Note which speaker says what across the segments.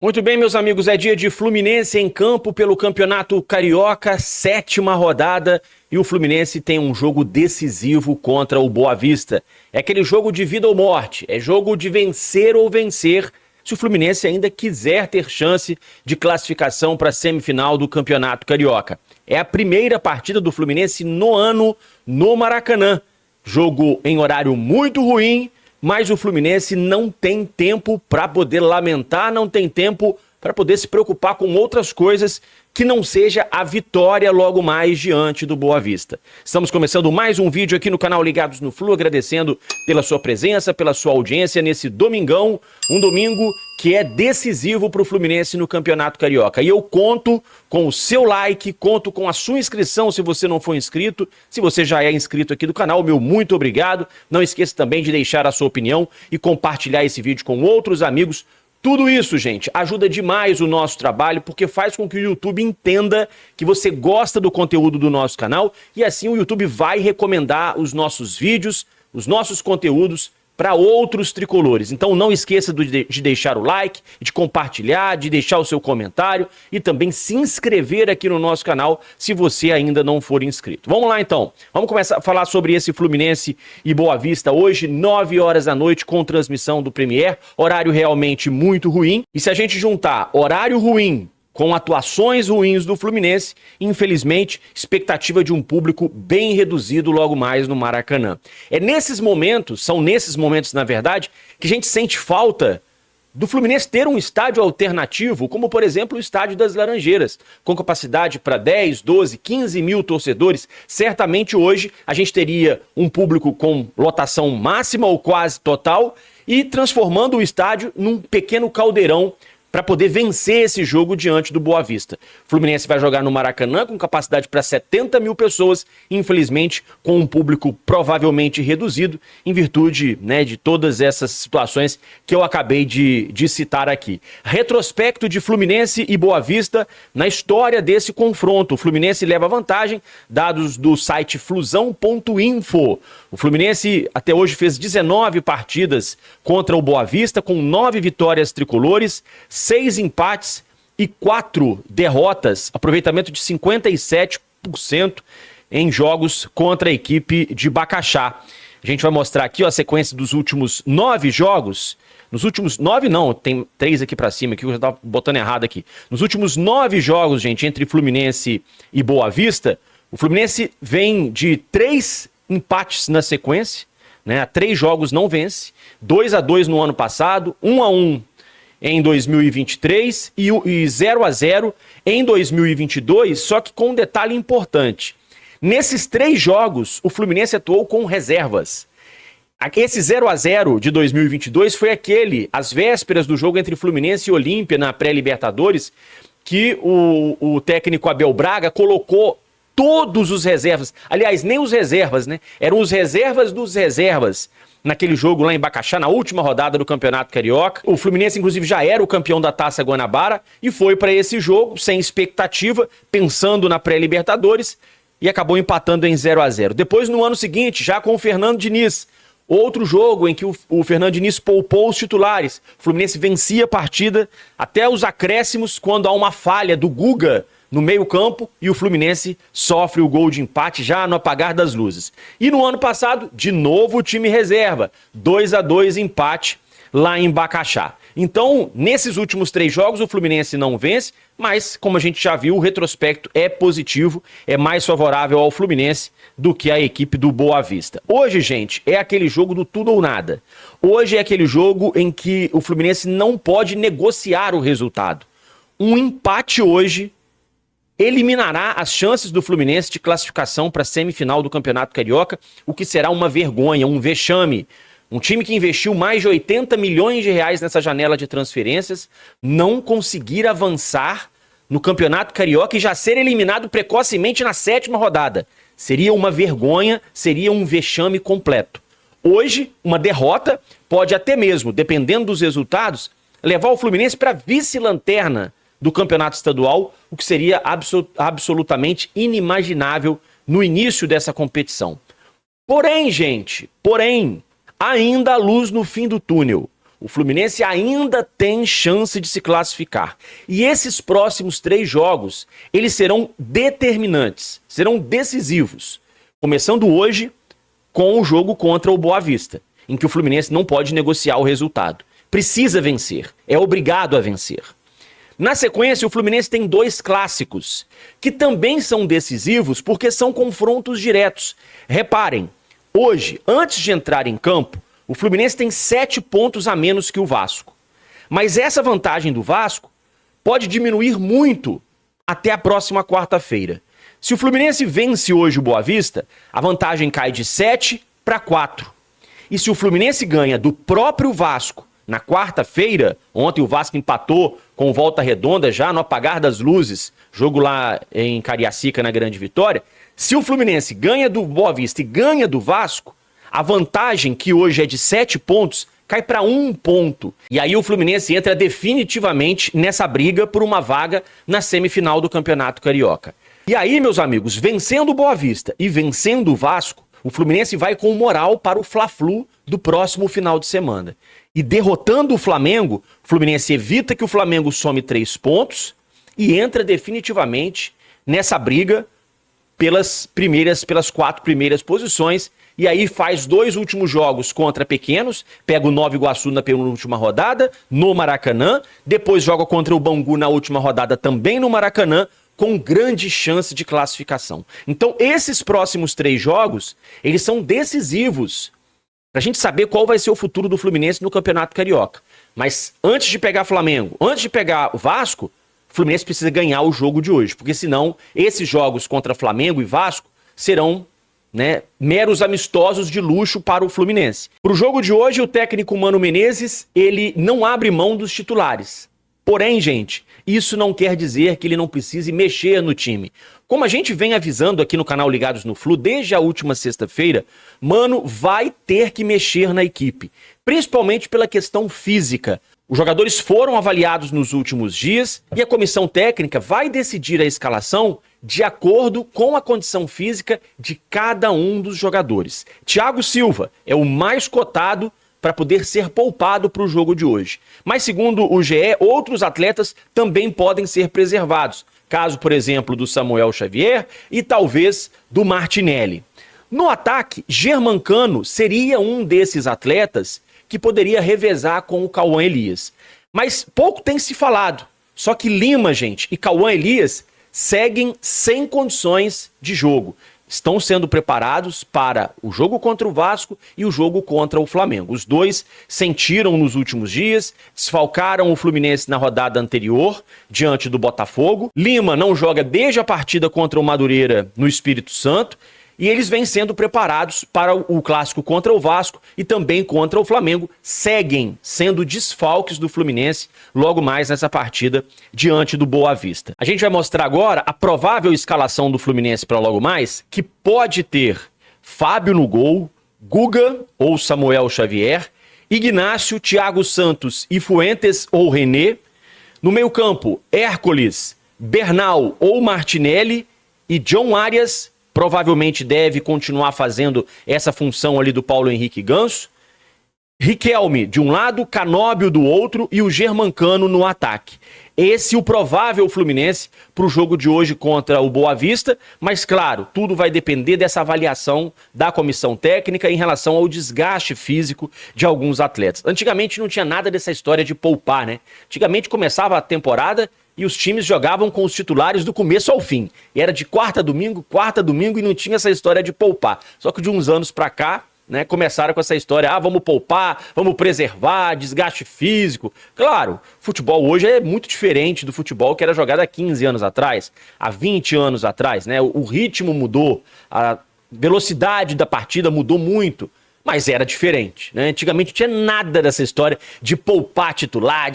Speaker 1: Muito bem, meus amigos, é dia de Fluminense em campo pelo Campeonato Carioca, 7ª rodada, e o Fluminense tem um jogo decisivo contra o Boa Vista. É aquele jogo de vida ou morte, é jogo de vencer ou vencer, se o Fluminense ainda quiser ter chance de classificação para a semifinal do Campeonato Carioca. É a primeira partida do Fluminense no ano no Maracanã. Jogo em horário muito ruim, mas o Fluminense não tem tempo para poder lamentar, não tem tempo para poder se preocupar com outras coisas que não seja a vitória logo mais diante do Boa Vista. Estamos começando mais um vídeo aqui no canal Ligados no Flu, agradecendo pela sua presença, pela sua audiência nesse domingão, um domingo que é decisivo para o Fluminense no Campeonato Carioca. E eu conto com o seu like, conto com a sua inscrição se você não for inscrito. Se você já é inscrito aqui do canal, meu muito obrigado. Não esqueça também de deixar a sua opinião e compartilhar esse vídeo com outros amigos. Tudo isso, gente, ajuda demais o nosso trabalho, porque faz com que o YouTube entenda que você gosta do conteúdo do nosso canal e assim o YouTube vai recomendar os nossos vídeos, os nossos conteúdos para outros tricolores. Então não esqueça de deixar o like, de compartilhar, de deixar o seu comentário e também se inscrever aqui no nosso canal se você ainda não for inscrito. Vamos lá então, vamos começar a falar sobre esse Fluminense e Boa Vista hoje, 9 horas da noite com transmissão do Premier, horário realmente muito ruim. E se a gente juntar horário ruim com atuações ruins do Fluminense, infelizmente, expectativa de um público bem reduzido logo mais no Maracanã. São nesses momentos, na verdade, que a gente sente falta do Fluminense ter um estádio alternativo, como por exemplo o Estádio das Laranjeiras, com capacidade para 10, 12, 15 mil torcedores. Certamente hoje a gente teria um público com lotação máxima ou quase total e transformando o estádio num pequeno caldeirão para poder vencer esse jogo diante do Boa Vista. O Fluminense vai jogar no Maracanã com capacidade para 70 mil pessoas, infelizmente com um público provavelmente reduzido, em virtude, de todas essas situações que eu acabei de citar aqui. Retrospecto de Fluminense e Boa Vista na história desse confronto. O Fluminense leva vantagem, dados do site flusão.info. O Fluminense até hoje fez 19 partidas contra o Boa Vista, com 9 vitórias tricolores, 6 empates e 4 derrotas, aproveitamento de 57% em jogos contra a equipe de Bacaxá. A gente vai mostrar aqui a sequência dos últimos 9 jogos. Nos últimos 9 não, tem 3 aqui pra cima, que eu já tava botando errado aqui. Nos últimos 9 jogos, gente, entre Fluminense e Boa Vista, o Fluminense vem de 3 empates na sequência, 3 jogos não vence, 2-2 no ano passado, 1-1 em 2023 e 0-0 em 2022, só que com um detalhe importante. Nesses 3 jogos, o Fluminense atuou com reservas. Esse 0-0 de 2022 foi às vésperas do jogo entre Fluminense e Olímpia na pré-Libertadores, que o técnico Abel Braga colocou todos os reservas, aliás, nem os reservas, eram os reservas dos reservas, naquele jogo lá em Bacaxá, na última rodada do Campeonato Carioca. O Fluminense, inclusive, já era o campeão da Taça Guanabara e foi para esse jogo sem expectativa, pensando na pré-Libertadores e acabou empatando em 0-0. Depois, no ano seguinte, já com o Fernando Diniz, outro jogo em que o Fernando Diniz poupou os titulares. O Fluminense vencia a partida até os acréscimos, quando há uma falha do Guga no meio-campo e o Fluminense sofre o gol de empate já no apagar das luzes. E no ano passado, de novo o time reserva, 2-2 empate lá em Bacaxá. Então, nesses últimos 3 jogos, o Fluminense não vence, mas, como a gente já viu, o retrospecto é positivo, é mais favorável ao Fluminense do que à equipe do Boa Vista. Hoje, gente, é aquele jogo do tudo ou nada. Hoje é aquele jogo em que o Fluminense não pode negociar o resultado. Um empate hoje eliminará as chances do Fluminense de classificação para a semifinal do Campeonato Carioca, o que será uma vergonha, um vexame. Um time que investiu mais de 80 milhões de reais nessa janela de transferências, não conseguir avançar no Campeonato Carioca e já ser eliminado precocemente na 7ª rodada. Seria uma vergonha, seria um vexame completo. Hoje, uma derrota pode até mesmo, dependendo dos resultados, levar o Fluminense para vice-lanterna do Campeonato Estadual, o que seria absolutamente inimaginável no início dessa competição. Porém, gente, ainda há luz no fim do túnel. O Fluminense ainda tem chance de se classificar. E esses próximos 3 jogos, eles serão determinantes, serão decisivos. Começando hoje com o jogo contra o Boa Vista, em que o Fluminense não pode negociar o resultado. Precisa vencer, é obrigado a vencer. Na sequência, o Fluminense tem 2 clássicos, que também são decisivos porque são confrontos diretos. Reparem, hoje, antes de entrar em campo, o Fluminense tem 7 pontos a menos que o Vasco. Mas essa vantagem do Vasco pode diminuir muito até a próxima quarta-feira. Se o Fluminense vence hoje o Boa Vista, a vantagem cai de 7 para 4. E se o Fluminense ganha do próprio Vasco na quarta-feira, ontem o Vasco empatou com Volta Redonda já no apagar das luzes, jogo lá em Cariacica na Grande Vitória, se o Fluminense ganha do Boa Vista e ganha do Vasco, a vantagem, que hoje é de 7 pontos, cai para 1 ponto. E aí o Fluminense entra definitivamente nessa briga por uma vaga na semifinal do Campeonato Carioca. E aí, meus amigos, vencendo o Boa Vista e vencendo o Vasco, o Fluminense vai com moral para o Fla-Flu do próximo final de semana. E derrotando o Flamengo, o Fluminense evita que o Flamengo some 3 pontos e entra definitivamente nessa briga pelas 4 primeiras posições. E aí faz 2 últimos jogos contra pequenos, pega o Nova Iguaçu na penúltima rodada, no Maracanã, depois joga contra o Bangu na última rodada também no Maracanã, com grande chance de classificação. Então esses próximos 3 jogos, eles são decisivos pra gente saber qual vai ser o futuro do Fluminense no Campeonato Carioca. Mas antes de pegar Flamengo, antes de pegar o Vasco, o Fluminense precisa ganhar o jogo de hoje, porque senão esses jogos contra Flamengo e Vasco serão meros amistosos de luxo para o Fluminense. Para o jogo de hoje, o técnico Mano Menezes, ele não abre mão dos titulares. Porém, gente, isso não quer dizer que ele não precise mexer no time. Como a gente vem avisando aqui no canal Ligados no Flu desde a última sexta-feira, Mano vai ter que mexer na equipe, principalmente pela questão física. Os jogadores foram avaliados nos últimos dias e a comissão técnica vai decidir a escalação de acordo com a condição física de cada um dos jogadores. Thiago Silva é o mais cotado para poder ser poupado para o jogo de hoje. Mas segundo o GE, outros atletas também podem ser preservados. Caso, por exemplo, do Samuel Xavier e talvez do Martinelli. No ataque, Germancano seria um desses atletas que poderia revezar com o Cauã Elias. Mas pouco tem se falado. Só que Lima, gente, e Cauã Elias seguem sem condições de jogo. Estão sendo preparados para o jogo contra o Vasco e o jogo contra o Flamengo. Os dois sentiram nos últimos dias, desfalcaram o Fluminense na rodada anterior, diante do Botafogo. Lima não joga desde a partida contra o Madureira no Espírito Santo. E eles vêm sendo preparados para o clássico contra o Vasco e também contra o Flamengo. Seguem sendo desfalques do Fluminense logo mais nessa partida diante do Boa Vista. A gente vai mostrar agora a provável escalação do Fluminense para logo mais, que pode ter Fábio no gol, Guga ou Samuel Xavier, Ignácio, Thiago Santos e Fuentes ou René. No meio-campo, Hércules, Bernal ou Martinelli e John Arias. Provavelmente deve continuar fazendo essa função ali do Paulo Henrique Ganso. Riquelme de um lado, Canóbio do outro e o Germancano no ataque. Esse é o provável Fluminense para o jogo de hoje contra o Boa Vista, mas claro, tudo vai depender dessa avaliação da comissão técnica em relação ao desgaste físico de alguns atletas. Antigamente não tinha nada dessa história de poupar, né? Antigamente começava a temporada e os times jogavam com os titulares do começo ao fim. E era de quarta a domingo e não tinha essa história de poupar. Só que de uns anos pra cá, começaram com essa história, vamos poupar, vamos preservar, desgaste físico. Claro, futebol hoje é muito diferente do futebol que era jogado há 15 anos atrás, há 20 anos atrás, O ritmo mudou, a velocidade da partida mudou muito, mas era diferente, Antigamente não tinha nada dessa história de poupar titular,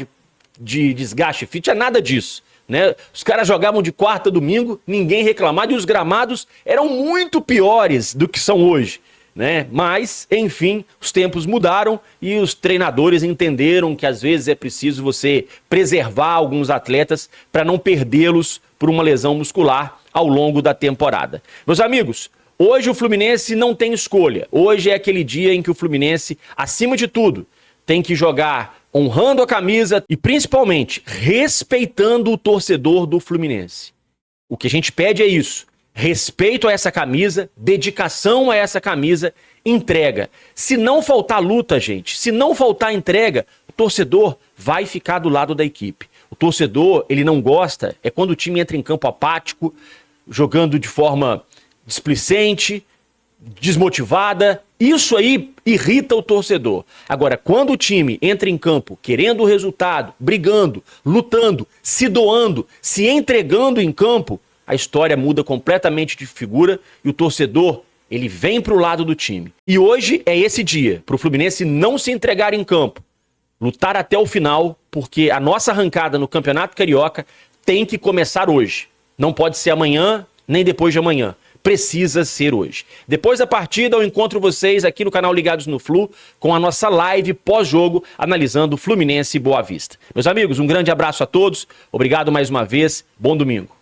Speaker 1: de desgaste físico, tinha nada disso, Os caras jogavam de quarta a domingo, ninguém reclamava, e os gramados eram muito piores do que são hoje, Mas, enfim, os tempos mudaram e os treinadores entenderam que às vezes é preciso você preservar alguns atletas para não perdê-los por uma lesão muscular ao longo da temporada. Meus amigos, hoje o Fluminense não tem escolha. Hoje é aquele dia em que o Fluminense, acima de tudo, tem que jogar honrando a camisa e principalmente respeitando o torcedor do Fluminense. O que a gente pede é isso: respeito a essa camisa, dedicação a essa camisa, entrega. Se não faltar luta, gente, se não faltar entrega, o torcedor vai ficar do lado da equipe. O torcedor, ele não gosta, é quando o time entra em campo apático, jogando de forma displicente, desmotivada. Isso aí irrita o torcedor. Agora, quando o time entra em campo querendo o resultado, brigando, lutando, se doando, se entregando em campo, a história muda completamente de figura e o torcedor, ele vem pro lado do time. E hoje é esse dia, pro Fluminense não se entregar em campo, lutar até o final, porque a nossa arrancada no Campeonato Carioca tem que começar hoje. Não pode ser amanhã, nem depois de amanhã. Precisa ser hoje. Depois da partida, eu encontro vocês aqui no canal Ligados no Flu com a nossa live pós-jogo analisando Fluminense e Boa Vista. Meus amigos, um grande abraço a todos. Obrigado mais uma vez. Bom domingo.